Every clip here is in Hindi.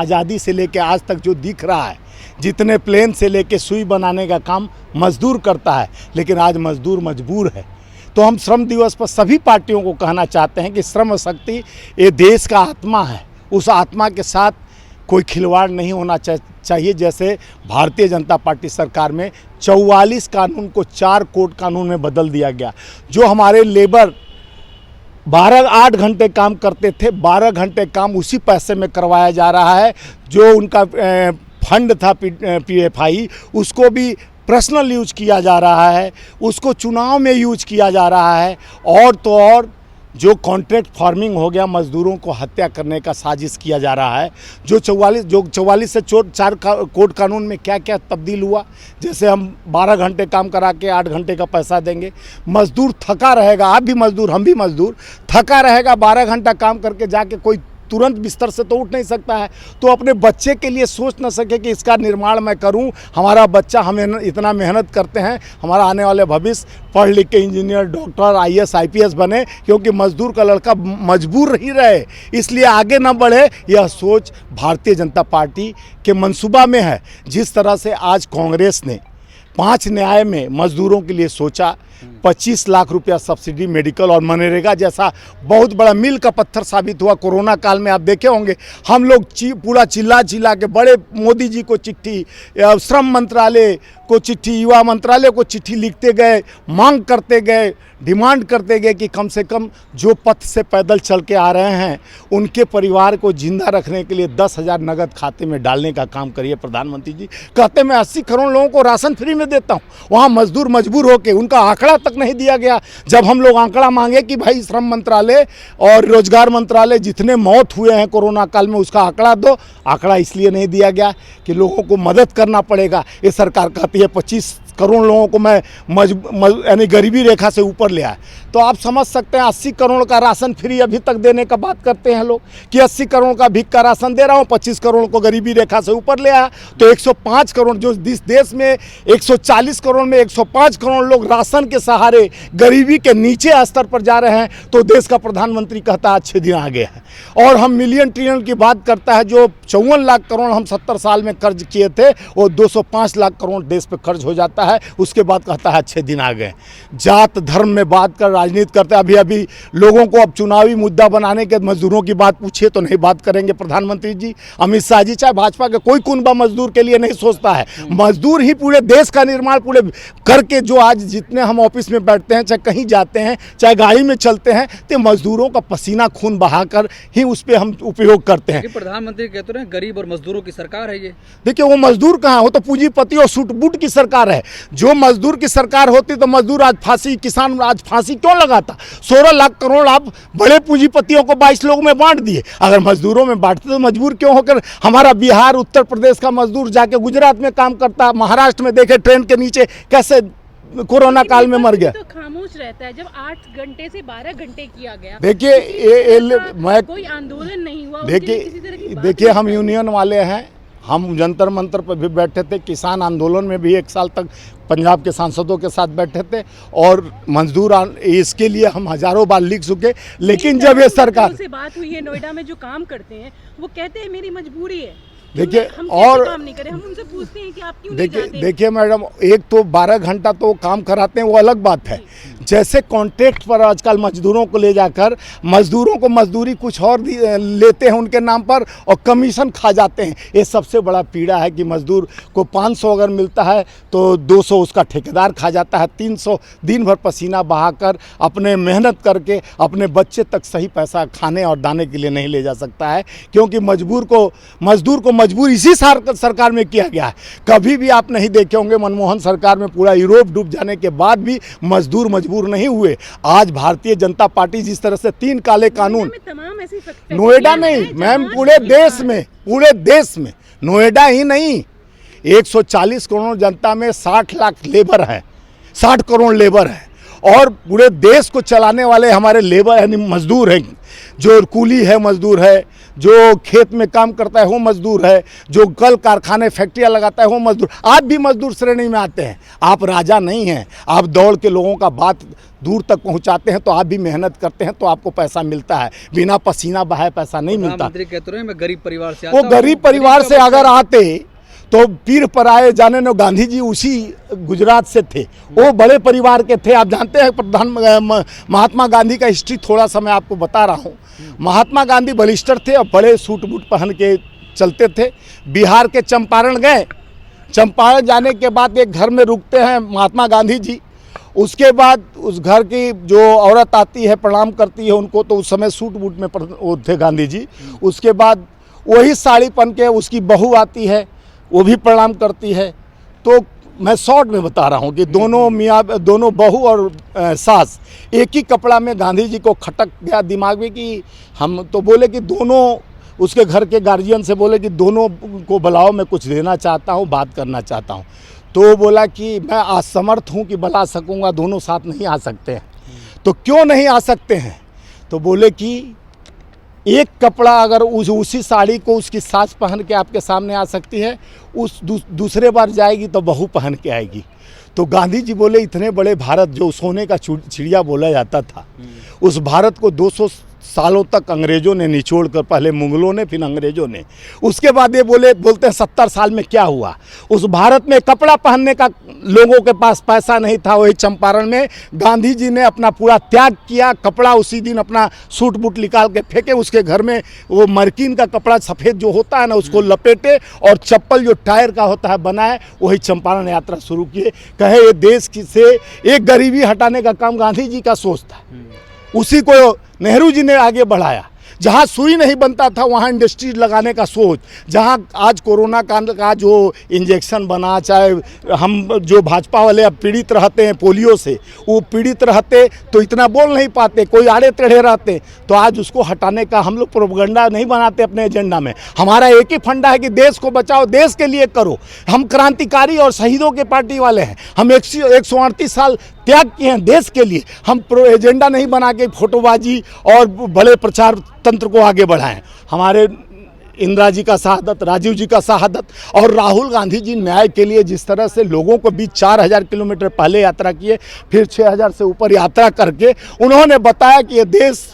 आज़ादी से लेके आज तक जो दिख रहा है, जितने प्लेन से लेके सुई बनाने का काम मजदूर करता है, लेकिन आज मजदूर मजबूर है। तो हम श्रम दिवस पर सभी पार्टियों को कहना चाहते हैं कि श्रम शक्ति ये देश का आत्मा है, उस आत्मा के साथ कोई खिलवाड़ नहीं होना चाहिए। जैसे भारतीय जनता पार्टी सरकार में 44 कानून को 4 कोड कानून में बदल दिया गया। जो हमारे लेबर 8 घंटे काम करते थे, 12 घंटे काम उसी पैसे में करवाया जा रहा है। जो उनका फंड था PFI, उसको भी पर्सनल यूज किया जा रहा है, उसको चुनाव में यूज किया जा रहा है। और तो और जो कॉन्ट्रैक्ट फार्मिंग हो गया, मजदूरों को हत्या करने का साजिश किया जा रहा है। जो 44 से 4 कोड कानून में क्या क्या तब्दील हुआ, जैसे हम 12 घंटे काम करा के 8 घंटे का पैसा देंगे। मजदूर थका रहेगा, आप भी मजदूर, हम भी मजदूर, थका रहेगा, 12 घंटा काम करके जाके कोई तुरंत बिस्तर से तो उठ नहीं सकता है। तो अपने बच्चे के लिए सोच न सके कि इसका निर्माण मैं करूं, हमारा बच्चा, हमें इतना मेहनत करते हैं, हमारा आने वाले भविष्य पढ़ लिख के इंजीनियर, डॉक्टर, IAS IPS बने, क्योंकि मजदूर का लड़का मजबूर ही रहे, इसलिए आगे न बढ़े। यह सोच भारतीय जनता पार्टी के मंसूबा में है। जिस तरह से आज कांग्रेस ने 5 न्याय में मजदूरों के लिए सोचा, 25 लाख रुपया सब्सिडी, मेडिकल और मनरेगा जैसा बहुत बड़ा मील का पत्थर साबित हुआ। कोरोना काल में आप देखे होंगे, हम लोग पूरा चिल्ला के बड़े मोदी जी को चिट्ठी, श्रम मंत्रालय को चिट्ठी, युवा मंत्रालय को चिट्ठी लिखते गए, मांग करते गए, डिमांड करते गए कि कम से कम जो पथ से पैदल चल के आ रहे हैं उनके परिवार को जिंदा रखने के लिए 10,000 नगद खाते में डालने का काम करिए प्रधानमंत्री जी। कहते मैं 80 करोड़ लोगों को राशन फ्री में देता हूँ, वहाँ मजदूर मजबूर होकर उनका आंकड़ा तक नहीं दिया गया। जब हम लोग आंकड़ा मांगे कि भाई श्रम मंत्रालय और रोजगार मंत्रालय जितने मौत हुए हैं कोरोना काल में उसका आंकड़ा दो, आंकड़ा इसलिए नहीं दिया गया कि लोगों को मदद करना पड़ेगा। ये सरकार कहती है 25 करोड़ लोगों को मैं यानी गरीबी रेखा से ऊपर ले आए। तो आप समझ सकते हैं 80 करोड़ का राशन फ्री अभी तक देने का बात करते हैं लोग कि 80 करोड़ का भिख का राशन दे रहा हूँ, 25 करोड़ को गरीबी रेखा से ऊपर ले आया। तो 105 करोड़, जो इस देश में 140 करोड़ में 105 करोड़ लोग राशन के सहारे गरीबी के नीचे स्तर पर जा रहे हैं। तो देश का प्रधानमंत्री कहता है अच्छे दिन आ गए हैं। और हम मिलियन ट्रिलियन की बात करता है, जो 54 लाख करोड़ हम 70 साल में कर्ज किए थे, वो 205 लाख करोड़ देश पे कर्ज हो जाता है। उसके बाद कहता है अच्छे दिन आ गए। जात धर्म में बात कर राजनीति करते हैं। अभी लोगों को अब चुनावी मुद्दा बनाने के मजदूरों की बात पूछिए तो नहीं बात करेंगे प्रधानमंत्री जी। अमित शाह जी, चाहे भाजपा के कोई कुनबा मजदूर के लिए नहीं सोचता है। मजदूर ही पूरे देश का निर्माण पूरे करके, जो आज जितने हम ऑफिस में बैठते हैं, चाहे कहीं जाते हैं, चाहे गाड़ी में चलते हैं, तो मजदूरों का पसीना खून बहाकर ही उस पर हम उपयोग करते हैं। प्रधानमंत्री कहते हैं गरीब और मजदूरों की सरकार है ये। देखिए वो मजदूर कहाँ, वो तो पूंजीपति और सूट बूट की सरकार है। जो मजदूर की सरकार होती तो मजदूर आज फांसी, किसान आज फांसी क्यों लगाता। 16 लाख करोड़ आप बड़े पूंजीपतियों को 22 लोगों में बांट दिए। अगर मजदूरों में बांटते तो मजबूर क्यों होकर हमारा बिहार, उत्तर प्रदेश का मजदूर जाके गुजरात में काम करता, महाराष्ट्र में देखे ट्रेन के नीचे कैसे कोरोना काल में मर गया। तो खामोश रहता है जब 8 घंटे से 12 घंटे किया गया। देखिए मैं कोई आंदोलन नहीं हुआ। देखिए हम यूनियन वाले हैं, हम जंतर मंतर पर भी बैठे थे, किसान आंदोलन में भी 1 साल तक पंजाब के सांसदों के साथ बैठे थे, और मजदूर इसके लिए हम हजारों बार लिख चुके। लेकिन जब ये सरकार से बात हुई है, नोएडा में जो काम करते हैं वो कहते हैं मेरी मजबूरी है। देखिए और काम नहीं करें, हम उनसे पूछते हैं कि आप क्यों नहीं जाते। देखिए मैडम, एक तो 12 घंटा तो काम कराते हैं, वो अलग बात है। जैसे कॉन्ट्रैक्ट पर आजकल मजदूरों को ले जाकर मजदूरों को मजदूरी कुछ और लेते हैं उनके नाम पर और कमीशन खा जाते हैं। ये सबसे बड़ा पीड़ा है कि मजदूर को 500 अगर मिलता है तो 200 उसका ठेकेदार खा जाता है, 300 दिन भर पसीना बहाकर अपने मेहनत करके अपने बच्चे तक सही पैसा खाने और दाने के लिए नहीं ले जा सकता है, क्योंकि मजदूर को मजबूर इसी सरकार में किया गया है। कभी भी आप नहीं देखे होंगे, मनमोहन सरकार में पूरा यूरोप डूब जाने के बाद भी मजदूर मजबूर नहीं हुए। आज भारतीय जनता पार्टी जिस तरह से 3 काले कानून, नोएडा नहीं मैम, पूरे देश में नोएडा ही नहीं, 140 करोड़ जनता में 60 लाख लेबर है, 60 करोड़ लेबर है, और पूरे देश को चलाने वाले हमारे लेबर यानी मजदूर हैं, जो कूली है मजदूर है, जो खेत में काम करता है वो मजदूर है, जो कल कारखाने फैक्ट्रियां लगाता है वो मजदूर। आप भी मजदूर श्रेणी में आते हैं। आप राजा नहीं हैं, आप दौड़ के लोगों का बात दूर तक पहुंचाते हैं, तो आप भी मेहनत करते हैं तो आपको पैसा मिलता है। बिना पसीना बहाए पैसा नहीं मिलता। प्रधानमंत्री कहते रहे मैं गरीब परिवार से आता वो हूं। गरीब परिवार से अगर आते तो पीर पर आए जाने न, गांधी जी उसी गुजरात से थे, वो बड़े परिवार के थे। आप जानते हैं महात्मा गांधी का हिस्ट्री थोड़ा सा मैं आपको बता रहा हूँ। महात्मा गांधी बलिस्टर थे और बड़े सूट बूट पहन के चलते थे। बिहार के चंपारण गए, चंपारण जाने के बाद एक घर में रुकते हैं महात्मा गांधी जी। उसके बाद उस घर की जो औरत आती है प्रणाम करती है उनको, तो उस समय सूट बूट में वो थे गांधी जी। उसके बाद वही साड़ी पहन के उसकी बहू आती है, वो भी प्रणाम करती है। तो मैं शॉर्ट में बता रहा हूँ कि दोनों बहू और सास एक ही कपड़ा में गांधी जी को खटक गया दिमाग में कि हम तो बोले कि दोनों, उसके घर के गार्जियन से बोले कि दोनों को बुलाओ, मैं कुछ देना चाहता हूँ, बात करना चाहता हूँ। तो वो बोला कि मैं असमर्थ हूँ कि बुला सकूँगा, दोनों साथ नहीं आ सकते हैं। तो क्यों नहीं आ सकते हैं? तो बोले कि एक कपड़ा अगर उसी साड़ी को उसकी सास पहन के आपके सामने आ सकती है, उस दूसरे बार जाएगी तो बहू पहन के आएगी। तो गांधी जी बोले इतने बड़े भारत, जो सोने का चिड़िया बोला जाता था, उस भारत को 200 सालों तक अंग्रेज़ों ने निचोड़ कर, पहले मुगलों ने फिर अंग्रेज़ों ने, उसके बाद ये बोलते हैं 70 साल में क्या हुआ। उस भारत में कपड़ा पहनने का लोगों के पास पैसा नहीं था। वही चंपारण में गांधी जी ने अपना पूरा त्याग किया। कपड़ा उसी दिन अपना सूट बूट निकाल के फेंके, उसके घर में वो मरकिन का कपड़ा सफ़ेद जो होता है ना, उसको लपेटे और चप्पल जो टायर का होता है बनाए, वही चंपारण यात्रा शुरू किए। कहे ये देश से एक गरीबी हटाने का काम गांधी जी का सोच था, उसी को नेहरू जी ने आगे बढ़ाया। जहाँ सुई नहीं बनता था वहाँ इंडस्ट्री लगाने का सोच, जहाँ आज कोरोना काल का जो इंजेक्शन बना, चाहे हम जो भाजपा वाले अब पीड़ित रहते हैं पोलियो से, वो पीड़ित रहते तो इतना बोल नहीं पाते, कोई आड़े टेढ़े रहते, तो आज उसको हटाने का हम लोग प्रोपगंडा नहीं बनाते अपने एजेंडा में। हमारा एक ही फंडा है कि देश को बचाओ, देश के लिए करो। हम क्रांतिकारी और शहीदों के पार्टी वाले हैं। हम 138 साल त्याग किए हैं देश के लिए। हम एजेंडा नहीं बना के फोटोबाजी और बड़े प्रचार तंत्र को आगे बढ़ाएं। हमारे इंदिरा जी का शहादत, राजीव जी का शहादत और राहुल गांधी जी न्याय के लिए जिस तरह से लोगों को बीच 4000 किलोमीटर पहले यात्रा किए, फिर 6000 से ऊपर यात्रा करके उन्होंने बताया कि ये देश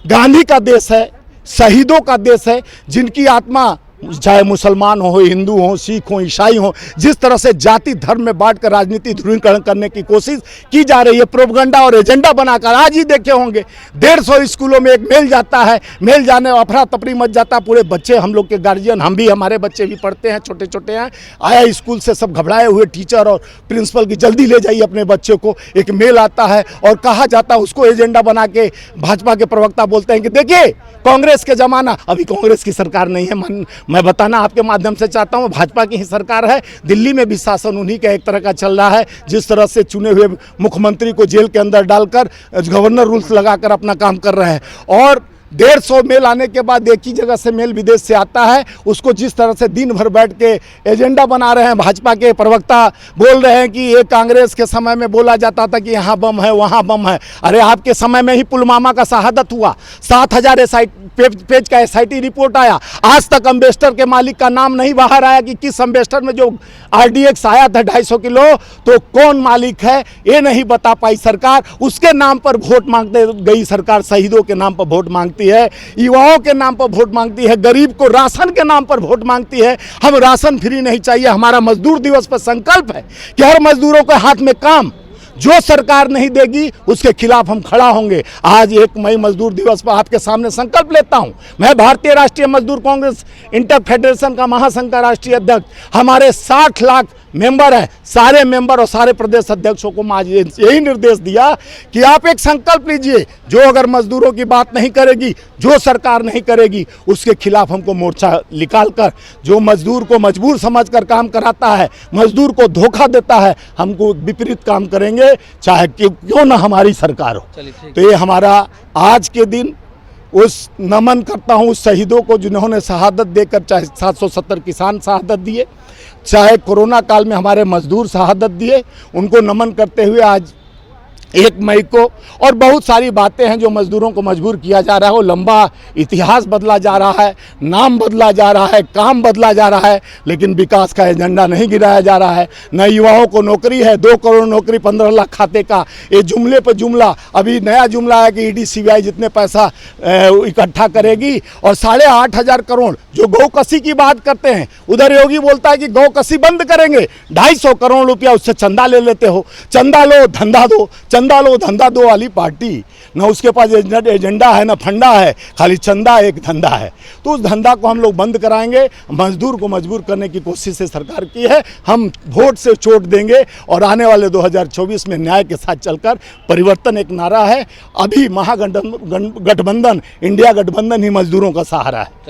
गांधी का देश है, शहीदों का देश है, जिनकी आत्मा, चाहे मुसलमान हो, हिंदू हो, सिख हो, ईसाई हो, जिस तरह से जाति धर्म में बांटकर राजनीति ध्रुवीकरण करने की कोशिश की जा रही है, प्रोपगंडा और एजेंडा बनाकर। आज ही देखे होंगे 150 स्कूलों में एक मेल जाता है, मेल जाने अफरा तफरी मच जाता, पूरे बच्चे, हम लोग के गार्जियन, हम भी, हमारे बच्चे भी पढ़ते हैं, छोटे छोटे हैं, आया स्कूल से सब घबराए हुए टीचर और प्रिंसिपल की जल्दी ले जाइए अपने बच्चे को। एक मेल आता है और कहा जाता है, उसको एजेंडा बना के भाजपा के प्रवक्ता बोलते हैं कि देखिए कांग्रेस के ज़माना, अभी कांग्रेस की सरकार नहीं है, मैं बताना आपके माध्यम से चाहता हूँ, भाजपा की ही सरकार है। दिल्ली में भी शासन उन्हीं का एक तरह का चल रहा है। जिस तरह से चुने हुए मुख्यमंत्री को जेल के अंदर डालकर गवर्नर रूल्स लगाकर अपना काम कर रहे हैं, और 150 मेल आने के बाद एक ही जगह से मेल विदेश से आता है, उसको जिस तरह से दिन भर बैठ के एजेंडा बना रहे हैं। भाजपा के प्रवक्ता बोल रहे हैं कि ये कांग्रेस के समय में बोला जाता था कि यहाँ बम है, वहाँ बम है। अरे आपके समय में ही पुलवामा का शहादत हुआ, 7000 पेज का SIT रिपोर्ट आया। आज तक अम्बेस्टर के मालिक का नाम नहीं बाहर आया कि किस अम्बेस्टर में जो RDX आया था 250 किलो, तो कौन मालिक है, ये नहीं बता पाई सरकार। उसके नाम पर वोट मांगते गई सरकार, शहीदों के नाम पर वोट मांगती है, युवाओं के नाम पर वोट मांगती है, गरीब को राशन के नाम पर वोट मांगती है। हम राशन फ्री नहीं चाहिए। हमारा मजदूर दिवस पर संकल्प है कि हर मजदूरों के हाथ में काम, जो सरकार नहीं देगी उसके खिलाफ हम खड़ा होंगे। आज 1 मई मजदूर दिवस पर आपके सामने संकल्प लेता हूं। मैं भारतीय राष्ट्रीय मजदूर कांग्रेस इंटर फेडरेशन का महासंघ का राष्ट्रीय अध्यक्ष, हमारे 60 लाख मेंबर हैं, सारे मेंबर और सारे प्रदेश अध्यक्षों को आज यही निर्देश दिया कि आप एक संकल्प लीजिए, जो अगर मजदूरों की बात नहीं करेगी, जो सरकार नहीं करेगी, उसके खिलाफ हमको मोर्चा निकालकर, जो मजदूर को मजबूर समझकर काम कराता है, मजदूर को धोखा देता है, हमको विपरीत काम करेंगे, चाहे क्यों ना हमारी सरकार हो। तो ये हमारा आज के दिन उस नमन करता हूँ उस शहीदों को जिन्होंने शहादत देकर, चाहे 770 किसान शहादत दिए, चाहे कोरोना काल में हमारे मजदूर शहादत दिए, उनको नमन करते हुए आज 1 मई को, और बहुत सारी बातें हैं जो मजदूरों को मजबूर किया जा रहा है। वो लंबा इतिहास बदला जा रहा है, नाम बदला जा रहा है, काम बदला जा रहा है, लेकिन विकास का एजेंडा नहीं गिराया जा रहा है। न युवाओं को नौकरी है, 2 करोड़ नौकरी 15 लाख खाते का, ये जुमले पर जुमला। अभी नया जुमला है कि ईडी सीबीआई जितने पैसा इकट्ठा करेगी, और 8,500 करोड़ जो गौकसी की बात करते हैं, उधर योगी बोलता है कि गौकसी बंद करेंगे, 250 करोड़ रुपया उससे चंदा ले लेते हो। चंदा लो धंधा दो, चंदा लो धंधा दो वाली पार्टी, न उसके पास एजेंडा है, न फंडा है, खाली चंदा एक धंधा है। तो उस धंधा को हम लोग बंद कराएंगे। मजदूर को मजबूर करने की कोशिश से सरकार की है। हम वोट से चोट देंगे और आने वाले 2024 में न्याय के साथ चलकर परिवर्तन एक नारा है। अभी महागठबंधन, इंडिया गठबंधन ही मजदूरों का सहारा है।